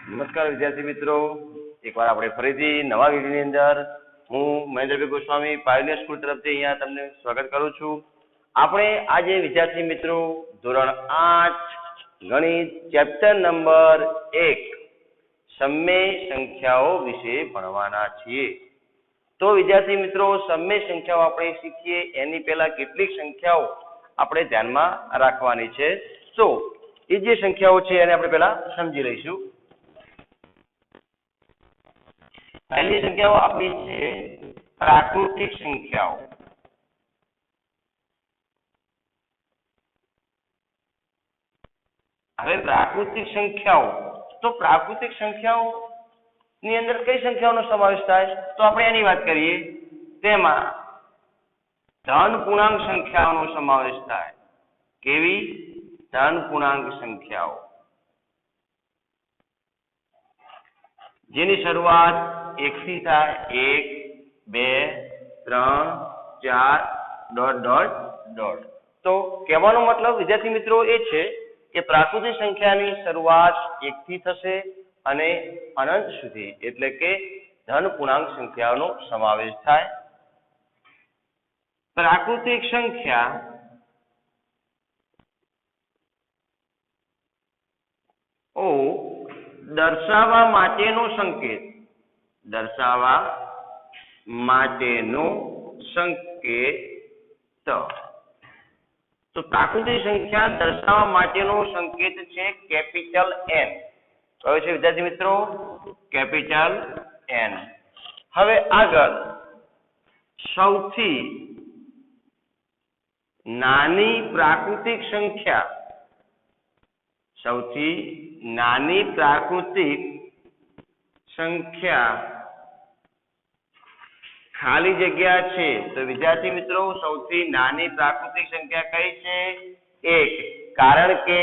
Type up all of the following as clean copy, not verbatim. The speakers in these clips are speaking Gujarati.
નમસ્કાર વિદ્યાર્થી મિત્રો, એકવાર આપણે ફરીથી નવા વિડીયોની અંદર હું મહેન્દ્રભાઈ ગોસ્વામી પાયોનિયર સ્કૂલ તરફથી અહીંયા તમને સ્વાગત કરું છું. આપણે આજે વિદ્યાર્થી મિત્રો ધોરણ 8 ગણિત ચેપ્ટર નંબર 1 સમય સંખ્યાઓ વિશે ભણવાના છીએ. તો વિદ્યાર્થી મિત્રો, સમય સંખ્યાઓ આપણે શીખીએ એની પહેલા કેટલીક સંખ્યાઓ આપણે ધ્યાનમાં રાખવાની છે. તો એ જે સંખ્યાઓ છે એને આપણે પહેલા સમજી લઈશું. પહેલી સંખ્યાઓ આપણી છે પ્રાકૃતિક સંખ્યાઓ. હવે પ્રાકૃતિક સંખ્યાઓ, તો પ્રાકૃતિક સંખ્યાઓ ની અંદર કઈ સંખ્યાઓનો સમાવેશ થાય? તો આપણે એની વાત કરીએ. તેમાં ધન પૂર્ણાંક સંખ્યાઓનો સમાવેશ થાય. કેવી? ધન પૂર્ણાંક સંખ્યાઓ જેની શરૂઆત 1 થી થાય. 1 2 3 4 ... તો કહેવાનો મતલબ વિદ્યાર્થી મિત્રો એ છે કે પ્રાકૃતિક સંખ્યાની શરૂઆત 1 થી થશે અને અનંત સુધી, એટલે કે ધન પૂર્ણાંક સંખ્યાઓનો સમાવેશ થાય. પ્રાકૃતિક સંખ્યા દર્શાવવા માટેનો સંકેત, દર્શાવવા માટેનો સંકેત. તો પ્રાકૃતિક સંખ્યા દર્શાવવા માટેનો સંકેત છે કેપિટલ N. કયો છે વિદ્યાર્થી મિત્રો? Capital N. હવે આગળ સૌથી નાની પ્રાકૃતિક સંખ્યા, સૌથી નાની પ્રાકૃતિક સંખ્યા ખાલી જગ્યા છે. તો વિદ્યાર્થી મિત્રો, સૌથી નાની પ્રાકૃતિક સંખ્યા કઈ છે? 1. કારણ કે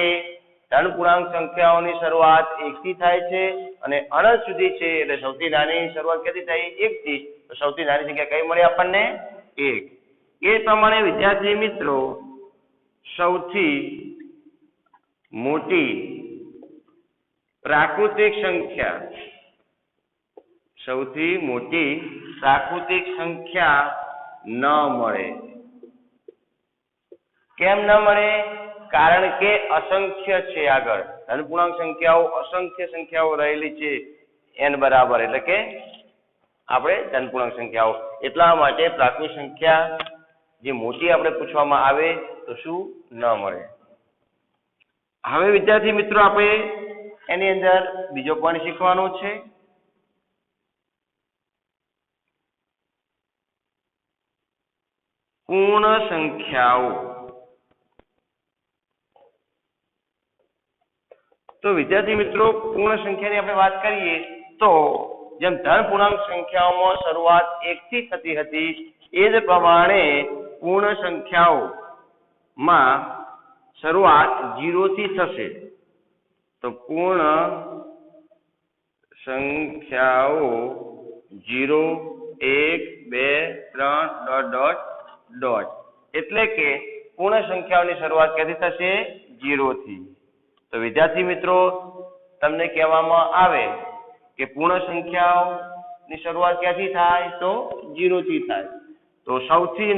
ધન પૂર્ણાંક સંખ્યાઓની શરૂઆત 1 થી થાય છે અને અનંત સુધી છે, એટલે સૌથી નાની શરૂઆત ક્યાંથી થઈ? 1 થી. તો સૌથી નાની સંખ્યા કઈ મળી આપણને? 1. એ પ્રમાણે વિદ્યાર્થી મિત્રો, સૌથી મોટી પ્રાકૃતિક સંખ્યા, સૌથી મોટી પ્રાકૃતિક સંખ્યા ન મળે. કેમ ન મળે? કારણ કે અસંખ્ય છે. આગળ ધન પૂર્ણાંક સંખ્યાઓ અસંખ્ય સંખ્યાઓ રહેલી છે n બરાબર, એટલે કે આપણે ધન પૂર્ણાંક સંખ્યાઓ, એટલા માટે પ્રાકૃતિક સંખ્યા જે મોટી આપણે પૂછવામાં આવે તો શું ન મળે. હવે વિદ્યાર્થી મિત્રો, આપણે એની અંદર બીજો પોઈન્ટ શીખવાનો છે. પૂર્ણ સંખ્યાઓ. તો વિદ્યાર્થી મિત્રો, પૂર્ણ સંખ્યાની આપણે વાત કરીએ તો જેમ ધન પૂર્ણાંક સંખ્યાઓમાં શરૂઆત 1 થી થતી હતી, એ જ પ્રમાણે પૂર્ણ સંખ્યાઓમાં શરૂઆત 0 થી થશે. તો પૂર્ણ સંખ્યાઓ 0 1 2 3 ... એટલે કે પૂર્ણ સંખ્યાઓની શરૂઆત ક્યાંથી થશે? 0 થી. તો વિદ્યાર્થી મિત્રો, તમને કહેવામાં આવે કે પૂર્ણ સંખ્યાઓની શરૂઆત ક્યાંથી થાય? તો 0 થી થાય. તો સૌથી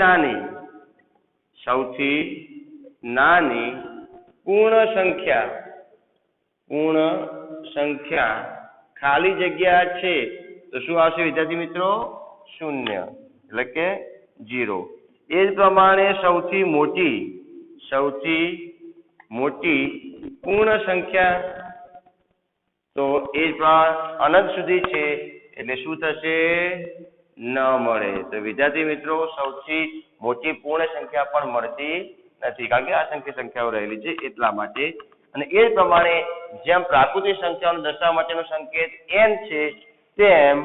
નાની પૂર્ણ સંખ્યા ખાલી જગ્યા છે તો શું આવશે વિદ્યાર્થી મિત્રો? 0, એટલે કે 0. એ જ પ્રમાણે સૌથી મોટી પૂર્ણ સંખ્યા, તો એ જ અનંત સુધી છે, એટલે શું થશે? ન મળે. તો વિદ્યાર્થી મિત્રો, સૌથી મોટી પૂર્ણ સંખ્યા પણ મળતી નથી, કારણ કે અસંખ્ય સંખ્યાઓ રહેલી છે એટલા માટે. અને એ જ પ્રમાણે જેમ પ્રાકૃતિક સંખ્યાઓને દર્શાવવા માટેનો સંકેત n છે, તેમ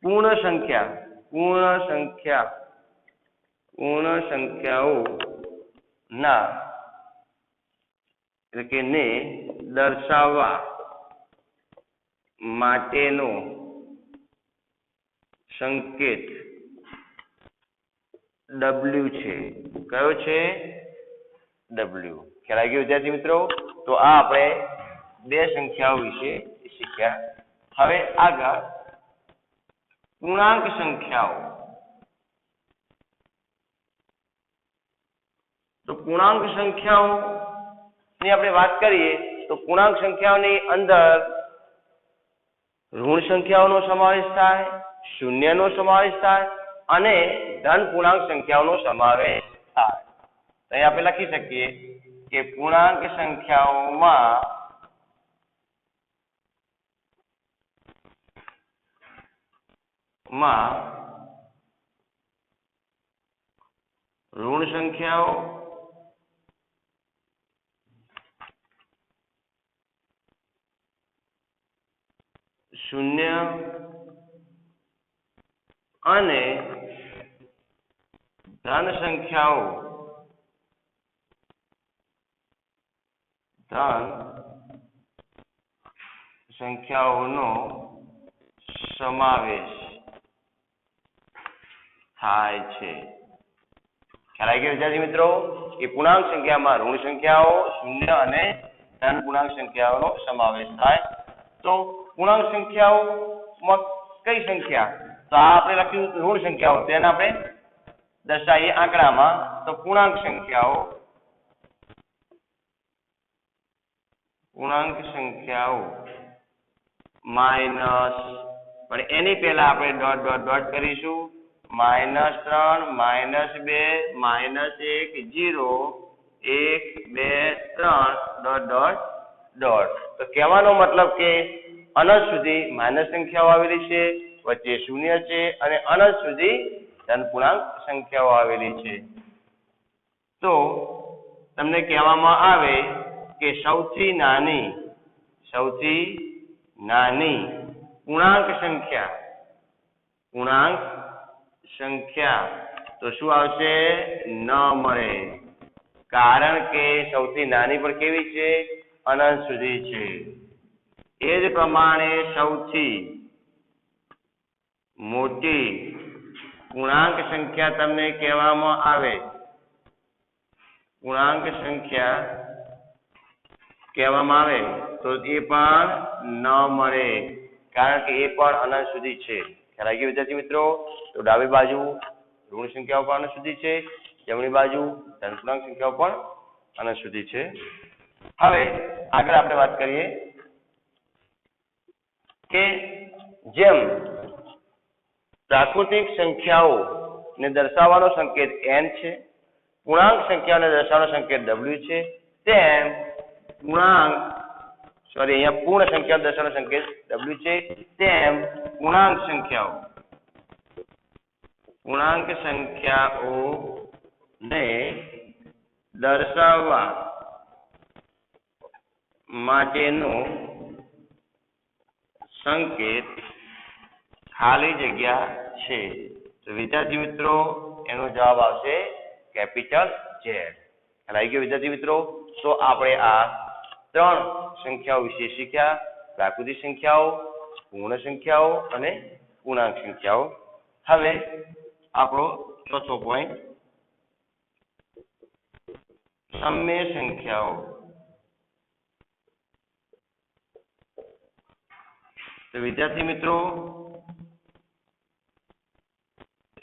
પૂર્ણ સંખ્યાઓ ના, એટલે કે ને દર્શાવવા માટેનો સંકેત W છે. કયો છે? W. ખ્યાલ આવી ગયો વિદ્યાર્થી મિત્રો? તો આ આપણે બે સંખ્યાઓ વિશે શીખ્યા. હવે આગળ પૂર્ણાંક સંખ્યાઓ. તો પૂર્ણાંક સંખ્યાઓની આપણે વાત કરીએ તો પૂર્ણાંક સંખ્યાઓની અંદર ઋણ સંખ્યાઓનો સમાવેશ થાય, શૂન્યનો સમાવેશ થાય અને ધન પૂર્ણાંક સંખ્યાઓનો સમાવેશ થાય. તો અહીં આપણે લખી શકીએ કે પૂર્ણાંક સંખ્યાઓમાં ઋણ સંખ્યાઓ શૂન્ય અને ધન સંખ્યાઓનો સમાવેશ થાય છે. ખ્યાલ આવી ગયો વિદ્યાર્થી મિત્રો? એ પૂર્ણાંક સંખ્યામાં ઋણ સંખ્યાઓ, શૂન્ય અને ધન પૂર્ણાંક સંખ્યાઓનો સમાવેશ થાય. તો પૂર્ણાંક સંખ્યાઓમાં કઈ સંખ્યા? તો આ આપણે લખ્યું ઋણ સંખ્યાઓ, તેને આપણે દર્શાવીએ આંકડામાં. તો પૂર્ણાંક સંખ્યાઓ માઇનસ, પણ એની પહેલા આપણે ડોટ ડોટ ડોટ કરીશું. -3, -2, -1, 0, 1, 2, 3 ડોટ ડોટ ડોટ. તો કહેવાનો મતલબ કે અનંત સુધી માઇનસ સંખ્યાઓ આવેલી છે, વચ્ચે શૂન્ય છે અને અનંત સુધી ધન પૂર્ણાંક સંખ્યાઓ આવેલી છે. તો તમને કહેવામાં આવે કે સૌથી નાની પૂર્ણાંક સંખ્યા તો શું આવશે? ન મળે. કારણ કે સૌથી નાની પણ કેવી છે? અનંત સુધી છે. એ જ પ્રમાણે સૌથી મોટી પૂર્ણાંક સંખ્યા તમને કહેવામાં આવે તો એ પણ ન મળે, કારણ કે એ પણ અનંત સુધી છે. ખ્યાલ આવી ગયો વિદ્યાર્થી મિત્રો? તો ડાબી બાજુ ઋણ સંખ્યાઓ પણ અનંત સુધી છે, જમણી બાજુ ધન પૂર્ણાંક સંખ્યાઓ પણ અનંત સુધી છે. હવે આગળ આપણે વાત કરીએ કે જેમ પ્રાકૃતિક સંખ્યાઓને દર્શાવવાનો સંકેત n છે, પૂર્ણાંક સંખ્યાઓને દર્શાવવાનો સંકેત w છે, તેમ પૂર્ણ સંખ્યાઓ દર્શાવવાનો સંકેત w છે, તેમ પૂર્ણાંક સંખ્યાઓને દર્શાવવા માટેનો સંકેત ખાલી જગ્યા છે. તો વિદ્યાર્થી મિત્રો એનો જવાબ આવશે કેપિટલ Z. ખ્યાલ આવી ગયો વિદ્યાર્થી મિત્રો? તો આપણે આ ત્રણ સંખ્યાઓ વિશે શીખ્યા: પ્રાકૃતિક સંખ્યાઓ, પૂર્ણ સંખ્યાઓ અને પૂર્ણાંક સંખ્યાઓ. હવે આપણો ચોથો પોઈન્ટ સમય સંખ્યાઓ. તો વિદ્યાર્થી મિત્રો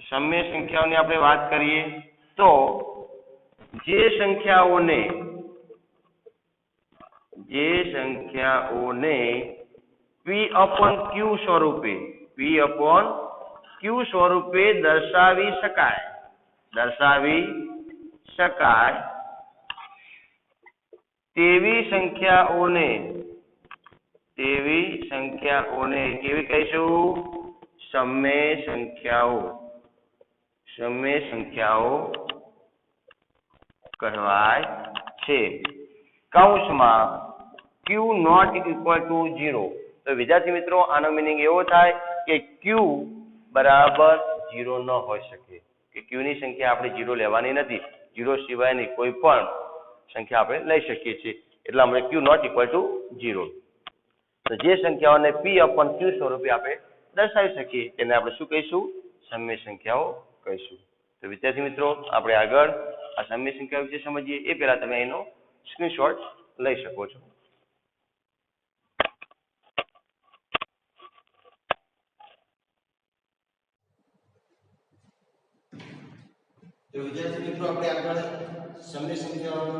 સમય સંખ્યાઓની આપણે વાત કરીએ તો જે સંખ્યાઓને P/Q સ્વરૂપે દર્શાવી શકાય તેવી સંખ્યાઓને કેવી કહીશું? સમય સંખ્યાઓ કહેવાય છે. કૌંસમાં Q ≠ 0. તો વિદ્યાર્થી મિત્રો આનો મીનિંગ એવો થાય કે Q બરાબર 0 ન હોઈ શકે, કે Q ની સંખ્યા આપણે 0 લેવાની નથી. 0 સિવાયની કોઈ પણ સંખ્યા આપણે લઈ શકીએ છીએ. એટલા માટે Q ≠ 0. તો જે સંખ્યાઓને P/Q સ્વરૂપે આપણે દર્શાવી શકીએ તેને આપણે શું કહીશું? સમય સંખ્યાઓ કહીશું. તો વિદ્યાર્થી મિત્રો આપણે આગળ આ સમય સંખ્યા વિશે સમજીએ એ પહેલા તમે એનો સ્ક્રીનશોટ લઈ શકો છો. તો વિદ્યાર્થી મિત્રો આપણે આગળ સમય સંખ્યાઓ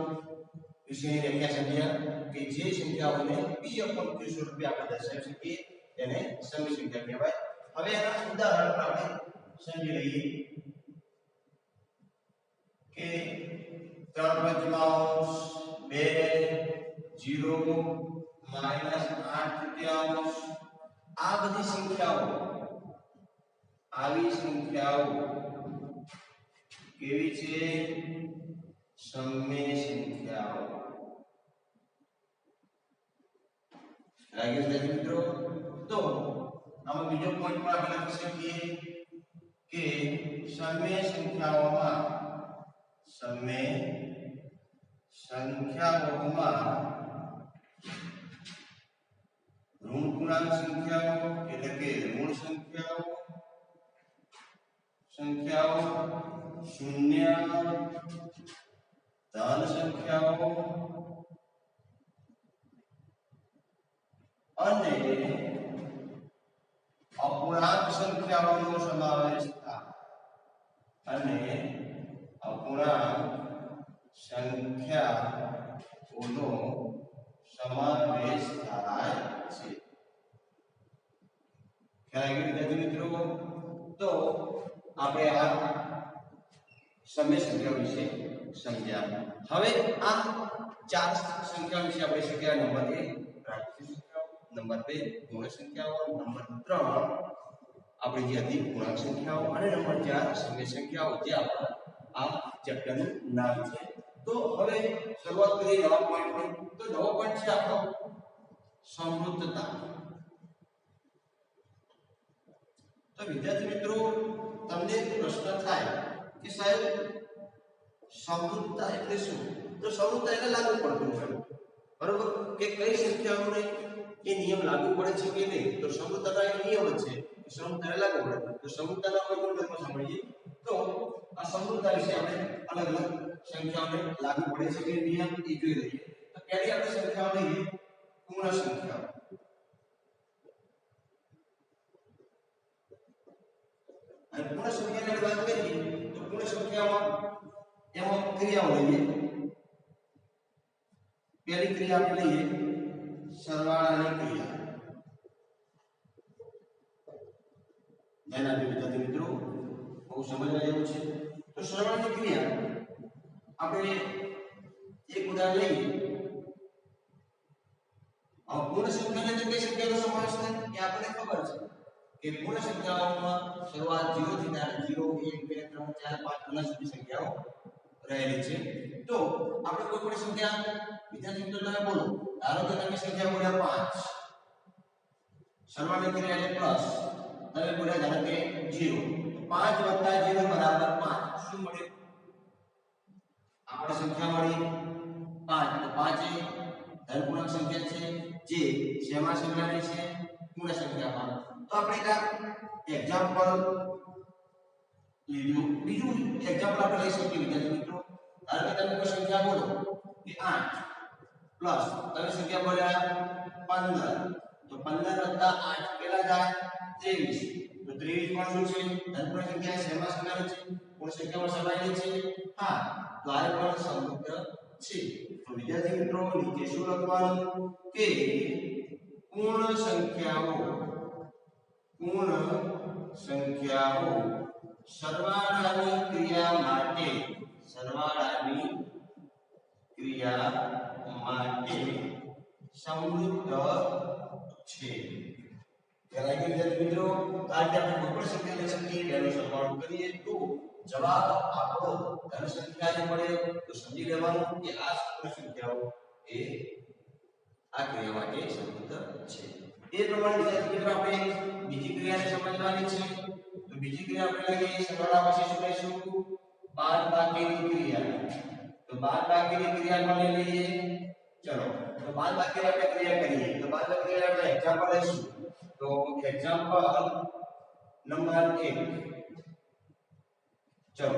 વિશેની વ્યાખ્યા સમજ્યા કે જે સંખ્યાઓને p/q સ્વરૂપે આપણે દર્શાવી શકીએ તેને સમય સંખ્યા કહેવાય. હવે એના ઉદાહરણ આપણે સમજી લઈએ કે 3/5 2 0 -8/3 આ બધી સંખ્યાઓ આવી સંખ્યાઓ કેવી છે? સમય સંખ્યાઓ. લાગે છે મિત્રો? તો આમાં બીજો પોઈન્ટ પણ આપણે લખી શકીએ કે સમય સંખ્યાઓમાં ઋણ પૂર્ણાંક સંખ્યાઓ એટલે કે ઋણ સંખ્યાઓ શૂન્ય ધન સંખ્યાઓ અને અપૂર્ણાંક સંખ્યાઓનો સમાવેશ થાય છે. ખ્યાલ આવી ગયો મિત્રો? તો આપણે આ સમય સંખ્યાઓ વિશે સમજ્યા. હવે આ ચાર સંખ્યાઓ વિશે આપણે શીખ્યા. નંબર 1 પ્રાકૃતિક સંખ્યાઓ, નંબર 2 પૂર્ણ સંખ્યાઓ, નંબર 3 આપણી જે હતી પૂર્ણાંક સંખ્યાઓ અને નંબર 4 સમય સંખ્યાઓ, જે આપણા આ ચેપ્ટરનું નામ છે. તો હવે શરૂઆત કરીએ નવા પોઈન્ટની. તો નવો પોઈન્ટ છે આપણો સમૃદ્ધતા. તો વિદ્યાર્થી મિત્રો, તમને પ્રશ્ન થાય કે સાહેબ સમૃદ્ધતા એટલે શું? તો સમૃદ્ધતા એટલે લાગુ પડતું છે, બરોબર? કે કઈ સંખ્યાઓને એ નિયમ લાગુ પડે છે કે નહીં. તો સમૃદ્ધતા એક નિયમ જ છે, સમૃદ્ધતા લાગુ પડે. તો સમૃદ્ધતાના કોઈ ગુણધર્મો સમજીએ. તો આ સમૃદ્ધતા વિશે આપણે અલગ અલગ સંખ્યાઓને લાગુ પડે છે કે નિયમ એ જોઈ લઈએ. તો પહેલી આપણે સંખ્યાઓ લઈએ પૂર્ણ સંખ્યાઓ. અને પૂર્ણ સંખ્યાની વાત કરીએ તો પૂર્ણ સંખ્યામાં એમાં ક્રિયાઓ લઈએ. પહેલી ક્રિયા આપણે લઈએ સરવાળાની ક્રિયા. ધ્યાન આપજો વિદ્યાર્થી મિત્રો, બહુ સમજવા જેવું છે. તો સરવાળાની ક્રિયા આપણે એક ઉદાહરણ લઈએ. પૂર્ણ સંખ્યાની અંદર કઈ સંખ્યાનો સમાવેશ થાય એ આપણને ખબર છે કે પૂર્ણ સંખ્યાઓમાં શરૂઆત 0 થી 0 1 2 3 4 5 ઘણા સુધી સંખ્યાઓ રહેલી છે. તો આપણે કોઈ પણ સંખ્યા વિદ્યાર્થી મિત્રો તમે બોલો, ધારો કે તમે સંખ્યા બોલ્યા 5, સરવાળાની ક્રિયા એટલે પ્લસ. તમે બોલ્યા ધારો કે 0, 5 + 0 = 5. શું મળે? આપણે સંખ્યા મળી 5. તો 5 એ ધન પૂર્ણાંક સંખ્યા છે, જે શેમાં સંગ્રહાયેલી છે? પૂર્ણ સંખ્યામાં. તો આપણે એક એક્ઝામ્પલ લીધું. બીજું એક્ઝામ્પલ આપણે લઈ શકીએ વિદ્યાર્થી મિત્રો. ધારો કે તમે કોઈ સંખ્યા બોલો કે 8 પ્લસ તમે સંખ્યા બોલ્યા 15. તો 15 + 8 કેટલા થાય? 23. તો 23 પણ શું છે? ધન પૂર્ણ સંખ્યા શેમાં સંગ્રહાયેલી છે? પૂર્ણ સંખ્યામાં સંગ્રહાયેલી છે. હા, તો આ પણ સમૃદ્ધ છે. તો વિદ્યાર્થી મિત્રો, નીચે શું લખવાનું કે પૂર્ણ સંખ્યાઓ સરવાળાની ક્રિયા માટે સમૃદ્ધ છે. પહેલા કે વિદ્યાર્થી મિત્રો, આ રીતે આપણે કોઈ પણ સંખ્યા લઈ શકીએ, તેનો સરવાળો કરીએ તો જવાબ આપણો ધન સંખ્યાને મળે. તો સમજી લેવાનું કે આ પૂર્ણ સંખ્યાઓ એ આ ક્રિયા માટે સમૃદ્ધ છે. એ પ્રમાણે વિદ્યાર્થી મિત્રો, આપણે બીજી ક્રિયાને સમજવાની છે. તો બીજી ક્રિયા આપણે લઈએ સરવાળા પછી શું લઈશું? બાદબાકીની ક્રિયા. તો બાદબાકીની ક્રિયામાં લઈએ. ચલો, તો બાદબાકીની આપણે ક્રિયા કરીએ. તો બાદબાકીની આપણે એક્ઝામ્પલ લઈશું. તો એક્ઝામ્પલ નંબર 1. ચલો,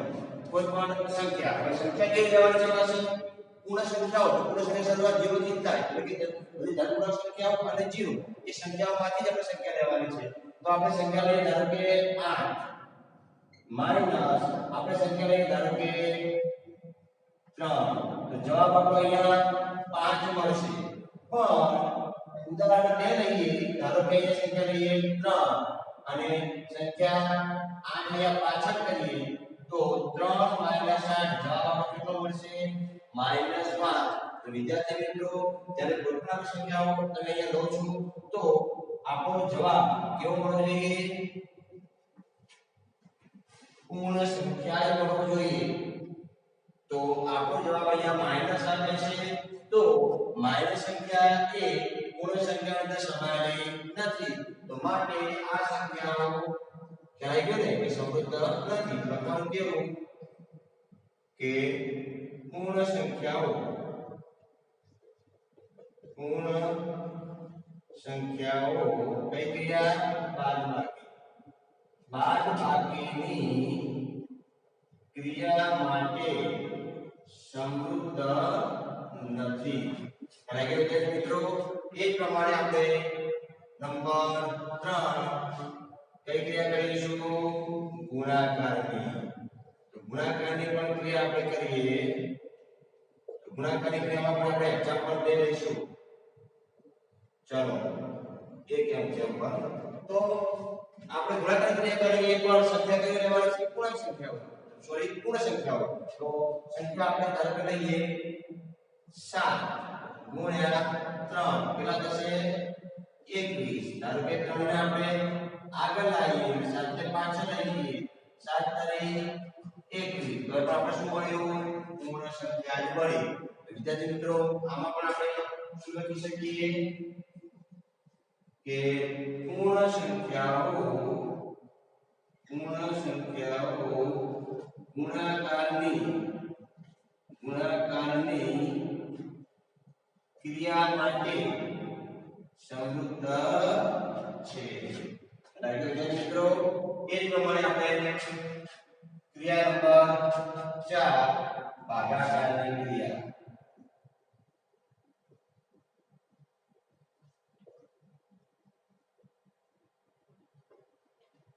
કોઈ પણ સંખ્યા, હવે સંખ્યા કેવી લેવાની છે? પાસે પૂર્ણ સંખ્યાઓ. પૂર્ણ સંખ્યા શરૂઆત 0 થી થાય, એટલે કે બધી ધન પૂર્ણાંક સંખ્યાઓ અને 0 એ સંખ્યાઓમાંથી જ આપણે સંખ્યા લેવાની છે. તો આપણે સંખ્યા લઈએ ધારો કે 8. માઇનસ આપણે સંખ્યા લઈએ ધારો કે 3 તો જવાબ આપણો અહીંયા 5 મળશે પણ ઉદાહરણ 2 લઈએ ધારો કે અહીંયા સંખ્યા લઈએ 3 અને સંખ્યા 8 અહીંયા પાછળ કરીએ તો 3 - 8 જવાબ આપણો કેટલો મળશે -5 તો વિદ્યાર્થી મિત્રો જ્યારે કોઈ પણ સંખ્યાઓ તમે અહીંયા લો છો તો આપણો જવાબ કેવો મળવો જોઈએ પૂર્ણ સંખ્યાએ મળવો જોઈએ તો આપણો જવાબ અહીંયા -8 છે તો માઈનસ સંખ્યા એ પૂર્ણ સંખ્યાની અંદર સમાયેલી નથી તો માટે આ સંખ્યાઓ કહેવાય ગયો ને કે સમૃદ્ધ નથી લખવાનું કેવું કે પૂર્ણ સંખ્યાઓ કઈ ક્રિયા બાદબાકીની ક્રિયા માટે સમૃદ્ધ નથી અને કે વિદ્યાર્થી મિત્રો એ જ પ્રમાણે આપણે નંબર 3 કઈ ક્રિયા કરીશું ગુણાકારની તો ગુણાકારની પણ ક્રિયા આપણે કરીએ તો ગુણાકારની ક્રિયામાં આપણે એક્ઝામ્પલ લઈ લઈશું ચલો એક એક્ઝામ્પલ તો આપણે ગુણાકારની ક્રિયા કરીએ પણ સંખ્યા કઈ લેવાની છે પૂર્ણાંક સંખ્યાઓ પૂર્ણ સંખ્યાઓ તો સંખ્યા આપણે ધારો કે લઈએ 7 ગુણ્યા 3 કેટલા થશે 21 ધારો કે 3 ને આપણે આગળ લાવીએ 7 ને પાછળ લઈએ 7 તારી 21 તો આપણે શું મળ્યું પૂર્ણ સંખ્યા જ મળી વિદ્યાર્થી મિત્રો આમાં પણ આપણે શું લખી શકીએ કે પૂર્ણ સંખ્યાઓ ગુણાકારની ક્રિયા માટે સમૃદ્ધ છે એટલે મિત્રો એ જ પ્રમાણે આપણે ક્રિયા નંબર 4 ભાગાકારની ક્રિયા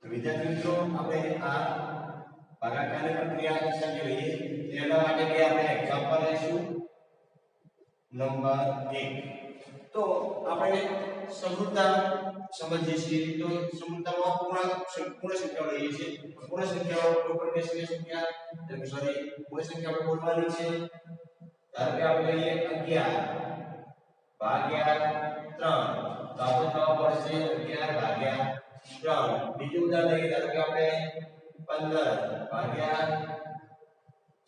વિદ્યાર્થી મિત્રો આપણે આ ભાગાકારની પ્રક્રિયા સમજી લઈએ તેના માટે કે આપણે એક્ઝામ્પલ લઈશું નંબર 1 તો આપણે સમૃદ્ધતા સમજીએ છીએ તો સમૃદ્ધતામાં પૂર્ણ સંખ્યાઓ લઈએ છીએ પૂર્ણ સંખ્યાઓ કોઈ પણ સંખ્યા એટલે સોરી પૂર્ણ સંખ્યા આપણે બોલવાની છે ધારો કે આપણે લઈએ 11 ભાગ્યા 3 તો આપણો જવાબ પડશે 11 ભાગ્યા 3 બીજું ઉદાહરણ લઈએ ધારો કે આપણે 15 ભાગ્યા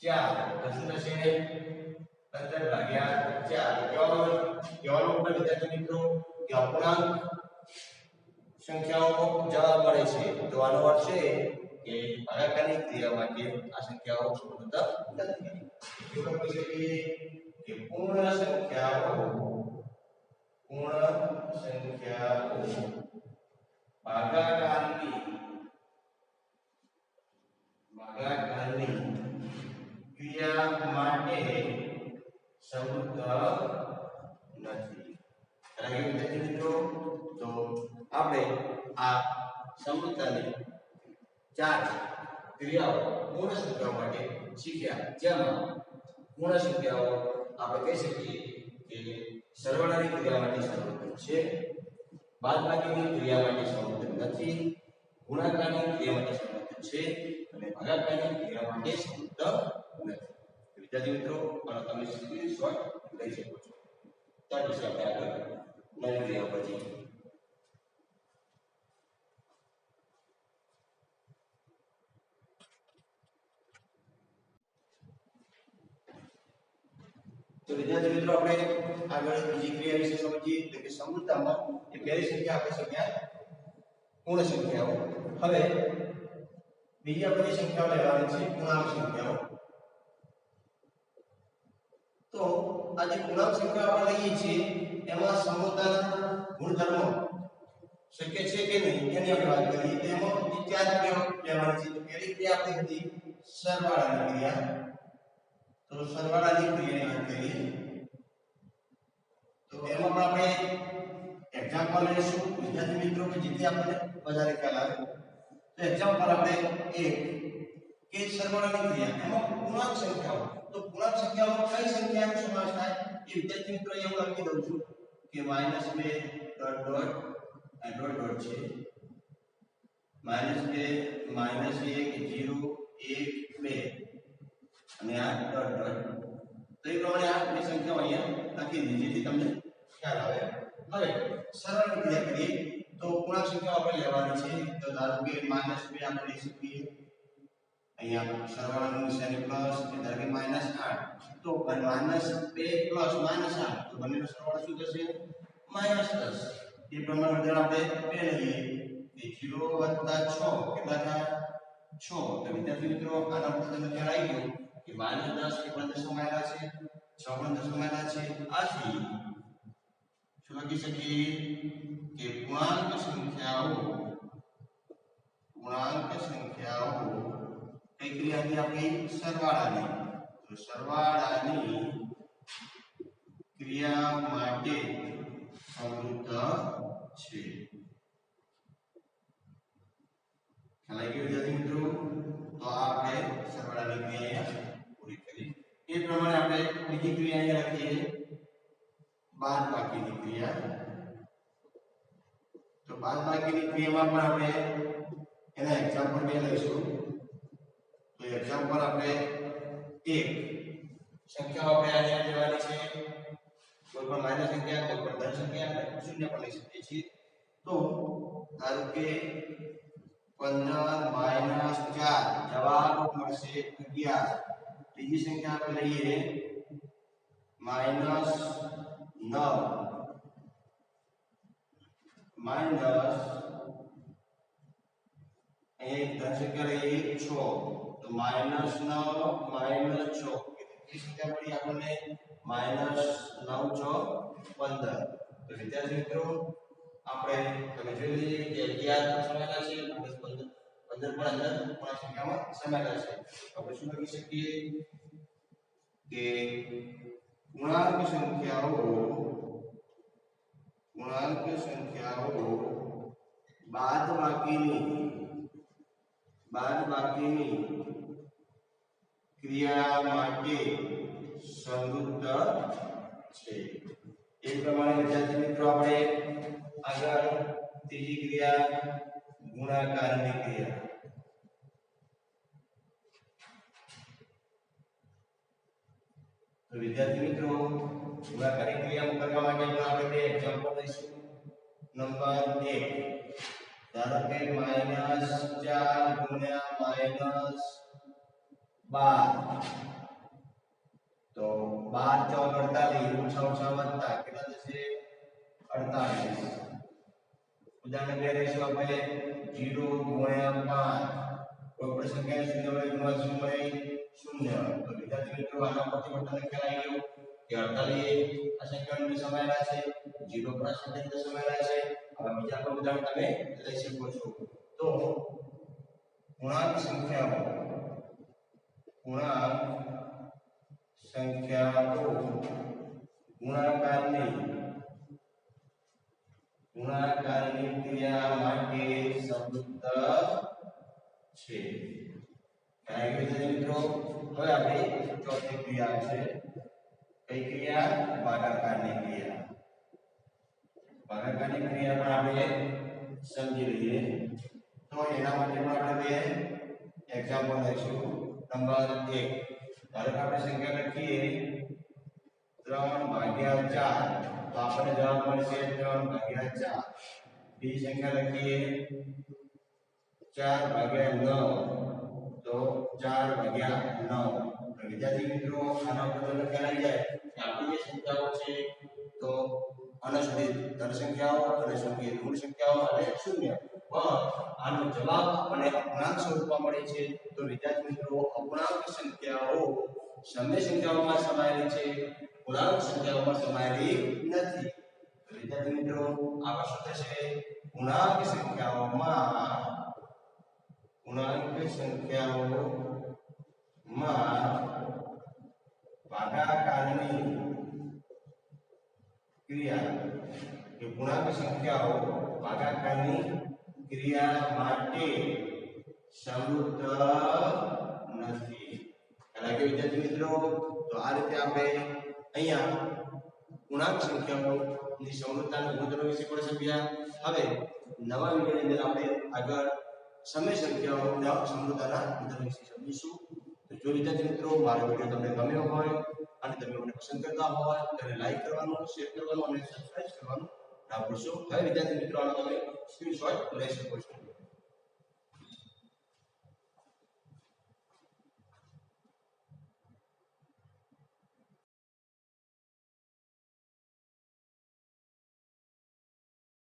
4 તો શું થશે 15 ભાગ્યા 4 કહેવાનો મતલબ વિદ્યાર્થી મિત્રો કે અપૂર્ણાંક સંખ્યાઓ જવાબ મળે છે તો આનો અર્થ છે કે ભાગાકારની ક્રિયા માટે આ સંખ્યાઓ સમૃદ્ધ નથી એવું કહી શકીએ કે પૂર્ણ સંખ્યાઓ ભાગાકારની ક્રિયા માટે સમૃદ્ધ નથી અને વિદ્યાર્થી મિત્રો તો આપણે આ સમૃદ્ધતાની 4 ક્રિયાઓ પૂર્ણ સંખ્યાઓ માટે શીખ્યા જેમાં પૂર્ણ સંખ્યાઓ આપણે કહી શકીએ કે સરવાળાની ક્રિયા માટે સમૃદ્ધ છે બાદબાકીની ક્રિયા માટે સમૃદ્ધ નથી ગુણાકારની ક્રિયા માટે સમૃદ્ધ છે અને ભાગાકારની ક્રિયા માટે સમૃદ્ધ નથી વિદ્યાર્થી મિત્રો આનો તમે સ્ક્રીનશોટ લઈ શકો છો ત્યાર પછી આપણે આગળ નવી ક્રિયા પર જઈએ તો વિદ્યાર્થી મિત્રો આપણે આગળ બીજી ક્રિયા વિશે સમજીએ એટલે કે સમૃદ્ધતામાં એ પહેલી સંખ્યા આપણે સંખ્યા પૂર્ણ સંખ્યાઓ હવે બીજી આપણે સંખ્યાઓ લેવાની છે પૂર્ણાંક સંખ્યાઓ તો આ જે પૂર્ણાંક સંખ્યાઓ આપણે લઈએ છીએ એમાં સમૃદ્ધતાના ગુણધર્મો શક્ય છે કે નહીં એની આપણે વાત કરીએ તો એમાં 4 ક્રિયાઓ લેવાની છે તો પહેલી ક્રિયા આપણે હતી સરવાળાની ક્રિયા તો સરવાળાની ક્રિયાની વાત કરીએ તો એમાં પણ આપણે એક્ઝામ્પલ લઈશું વિદ્યાર્થી મિત્રો કે જેથી આપણને વધારે ખ્યાલ આવે તો એક્ઝામ્પલ આપણે 1 કે સરવાળાની ક્રિયા એમાં પૂર્ણાંક સંખ્યાઓ તો પૂર્ણાંક સંખ્યાઓમાં કઈ સંખ્યાનો સમાવેશ થાય એ વિદ્યાર્થી મિત્રો અહીંયા હું લખી દઉં છું કે -2 ડોટ ડોટ આ ડોટ ડોટ છે -2 -1 0 1 2 અને આ ડોટ ડોટ તો એ પ્રમાણે આ બે સંખ્યાઓ અહીંયા લખી દીધી જેથી તમને ખ્યાલ આવે હવે સરળ ક્રિયા કરીએ તો પૂર્ણાંક સંખ્યાઓ આપણે લેવાની છે તો ધારો કે -2 આપણે લઈ શકીએ અહીંયા સરવાળાની નિશાની પ્લસ એટલે ધારો કે -8 તો -2 પ્લસ -8 તો બંનેનો સરવાળો શું થશે -10 એ પ્રમાણે ઉદાહરણ આપણે 2 લઈએ કે 0 + 6 કેટલા થાય 6 તો વિદ્યાર્થી મિત્રો આના પર તમને ખ્યાલ આવી ગયો કે -10 એ પણ દશમાયેલા છે 6 પણ દશમાયેલા છે આથી શું લખી શકીએ કે પૂર્ણાંક સંખ્યાઓ કઈ ક્રિયાથી આપણી સરવાળાની તો સરવાળાની ક્રિયા માટે સમૃદ્ધ છે ખ્યાલ આવી ગયો વિદ્યાર્થી મિત્રો તો આ આપણે સરવાળાની ક્રિયા પૂરી કરી એ પ્રમાણે આપણે બીજી ક્રિયા અહીંયા લખીએ બાદબાકીની ક્રિયા તો બાદબાકીની ક્રિયામાં પણ આપણે એના એક્ઝામ્પલ બે લઈશું તો એક્ઝામ્પલ આપણે એક સંખ્યાઓ આપણે અહીંયા લેવાની છે કોઈ પણ માઇનસ સંખ્યા કોઈ પણ ધન સંખ્યા અને શૂન્ય પણ લઈ શકીએ છીએ તો ધારો કે 15 - 4 જવાબ મળશે 11 ત્રીજી સંખ્યા આપણે લઈએ -9 एक धन संख्या रही 6 तो -9 -6 कितनी संख्या पड़ी आपने -9 * 6 = 15 तो विद्यार्थी मित्रों આપણે તમે જોઈ લઈએ કે 11 સમાયેલા છે 15 પણ અંદર પૂર્ણાંક સંખ્યામાં સમાયેલા છે આપણે શું લખી શકીએ કે પૂર્ણાંક સંખ્યાઓ બાદબાકીની ક્રિયા માટે સમૃદ્ધ છે એ પ્રમાણે વિદ્યાર્થી મિત્રો આપણે આગળ ત્રીજી ક્રિયા ગુણાકારની ક્રિયા તો વિદ્યાર્થી મિત્રો ગુણાકારની ક્રિયા કરવા માટે આપણે બે એક્ઝામ્પલ લઈશું નંબર 1 ધારો કે -4 * -12 તો 12 * 4 = 48 ઓછા કેટલા થશે 48 ઉદાહરણ બે લઈશું આપણે 0 * 5 કોઈ પણ સંખ્યાને શૂન્ય વડે ગુણવા શું મળે 0 તો વિદ્યાર્થી મિત્રો આના પરથી તમને ખ્યાલ આવી ગયો કે 48 આ સંખ્યાનો સમાયેલા છે 0 પણ આ સંખ્યાનો સમાયેલા છે હવે બીજા પણ ઉદાહરણ તમે લઈ શકો છો તો પૂર્ણાંક સંખ્યાઓ ગુણાકારની ક્રિયા માટે સમૃદ્ધ છે કારણ કે મિત્રો હવે આપણે ચોથી ક્રિયા છે કઈ ક્રિયા ભાગાકારની ક્રિયા ભાગાકારની ક્રિયા પણ આપણે સમજી લઈએ તો એના માટે પણ આપણે બે એક્ઝામ્પલ લઈશું નંબર 1 ધારો કે આપણે સંખ્યા લખીએ 3/4 તો આપણને જવાબ મળશે 3/4 બીજી સંખ્યા લખીએ 4/9 તો 4/9 તો વિદ્યાર્થી મિત્રો આના ઉપર તમને ખ્યાલ આવી જાય કે આપણી જે સંખ્યાઓ છે તો અનસંખ્યિત ધન સંખ્યાઓ અને સંખ્યિત ઋણ સંખ્યાઓ અને શૂન્ય પણ આનો જવાબ આપણને અપૂર્ણાંક સ્વરૂપમાં મળે છે તો વિદ્યાર્થી મિત્રો અપૂર્ણાંક સંખ્યાઓ સમય સંખ્યાઓમાં સમાયેલી છે પૂર્ણાંક સંખ્યાઓમાં સમાયેલી નથી તો વિદ્યાર્થી મિત્રો આ શું થશે પૂર્ણાંક સંખ્યાઓમાં ભાગાકારની ક્રિયા કે પૂર્ણાંક સંખ્યાઓ ભાગાકારની ક્રિયા માટે સમૃદ્ધ નથી. ખ્યાલ આવી ગયો વિદ્યાર્થી મિત્રો? તો આ રીતે આપણે અહીંયા પૂર્ણાંક સંખ્યાઓની સમૃદ્ધતાના ગુણધર્મો વિશે પણ સમજ્યા. હવે નવા વિડિયોની અંદર આપણે આગળ સમય સંખ્યાઓના સમૃદ્ધતાના ગુણધર્મો વિશે સમજીશું. તો જો વિદ્યાર્થી મિત્રો મારો વિડિયો તમને ગમ્યો હોય અને તમે મને પસંદ કરતા હોય તો લાઈક કરવાનું, શેર કરવાનું અને સબસ્ક્રાઇબ કરવાનું ના ભૂલશો. હવે વિદ્યાર્થી મિત્રો આનો તમે સ્ક્રીનશોટ લઈ શકો છો.